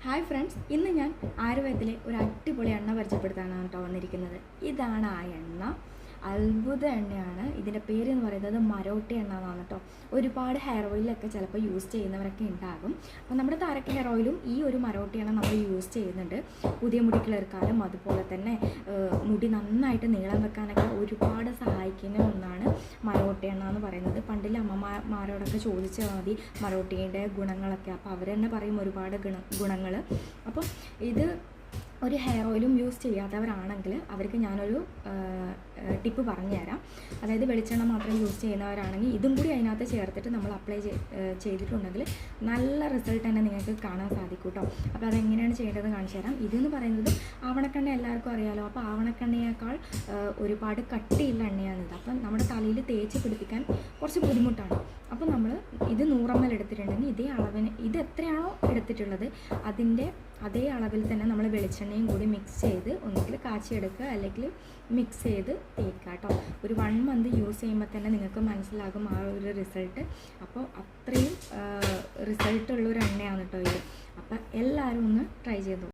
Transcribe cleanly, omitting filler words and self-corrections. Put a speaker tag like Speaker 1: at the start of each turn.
Speaker 1: Hi friends, ഇന്ന് ഞാൻ ആയുർവേദത്തിലെ ഒരു അടിപൊളി എണ്ണ പരിചയപ്പെടുത്താനാണ് കേട്ടോ വന്നിരിക്കുന്നത്. ഇതാണ് ആ എണ്ണ. അത്ഭുത എണ്ണയാണ്. ഇതിൻ്റെ പേര് എന്ന് പറയുന്നത് മരോട്ടി എണ്ണ എന്നാണ് കേട്ടോ. ഒരുപാട് ഹെയർ ഓയിലൊക്കെ ചിലപ്പോൾ യൂസ് ചെയ്യുന്നവരൊക്കെ ഉണ്ടാകും. അപ്പോൾ നമ്മുടെ താരക ഹെയർ ഓയിലും ഈ ഒരു മരോട്ടി എണ്ണ നമ്മൾ യൂസ് ചെയ്യുന്നുണ്ട്. പുതിയ മുടി കിളിർക്കാനും അതുപോലെ തന്നെ മുടി നന്നായിട്ട് നീളം വെക്കാനൊക്കെ ഒരുപാട് സഹായിക്കുന്ന ഒന്നാണ് മരോട്ടി എണ്ണ എന്ന് പറയുന്നത്. പണ്ടിൽ അമ്മമാരോടൊക്കെ ചോദിച്ചാൽ മതി മരോട്ടിയുടെ ഗുണങ്ങളൊക്കെ. അപ്പോൾ അവർ തന്നെ പറയും ഒരുപാട് ഗുണങ്ങൾ. അപ്പോൾ ഇത് ഒരു ഹെയർ ഓയിലും യൂസ് ചെയ്യാത്തവരാണെങ്കിൽ അവർക്ക് ഞാനൊരു ടിപ്പ് പറഞ്ഞു തരാം. അതായത് വെളിച്ചെണ്ണ മാത്രം യൂസ് ചെയ്യുന്നവരാണെങ്കിൽ ഇതും കൂടി അതിനകത്ത് ചേർത്തിട്ട് നമ്മൾ അപ്ലൈ ചെയ്തിട്ടുണ്ടെങ്കിൽ നല്ല റിസൾട്ട് തന്നെ നിങ്ങൾക്ക് കാണാൻ സാധിക്കും കേട്ടോ. അപ്പോൾ അതെങ്ങനെയാണ് ചെയ്യേണ്ടത് കാണിച്ചു തരാം. ഇതെന്ന് പറയുന്നത് ആവണക്കെണ്ണ എല്ലാവർക്കും അറിയാമല്ലോ. അപ്പോൾ ആവണക്കെണ്ണയേക്കാൾ ഒരുപാട് കട്ടിയുള്ള എണ്ണയാണിത്. അപ്പം നമ്മുടെ തലയിൽ തേച്ച് പിടിപ്പിക്കാൻ കുറച്ച് ബുദ്ധിമുട്ടാണ്. അപ്പോൾ നമ്മൾ ഇത് 100 ml എടുത്തിട്ടുണ്ടെങ്കിൽ ഇതേ അളവിന് ഇത് എത്രയാണോ എടുത്തിട്ടുള്ളത് അതിൻ്റെ അതേ അളവിൽ തന്നെ നമ്മൾ വെളിച്ചെണ്ണയും കൂടി മിക്സ് ചെയ്ത് ഒന്നുകിൽ കാച്ചിയെടുക്കുക അല്ലെങ്കിൽ മിക്സ് ചെയ്ത് തേക്കുക കേട്ടോ. ഒരു 1 month യൂസ് ചെയ്യുമ്പോൾ തന്നെ നിങ്ങൾക്ക് മനസ്സിലാകും ആ ഒരു റിസൾട്ട്. അപ്പോൾ അത്രയും റിസൾട്ടുള്ളൊരു എണ്ണയാണ് കേട്ടോ ഇത്. അപ്പോൾ എല്ലാവരും ഒന്ന് ട്രൈ ചെയ്തു.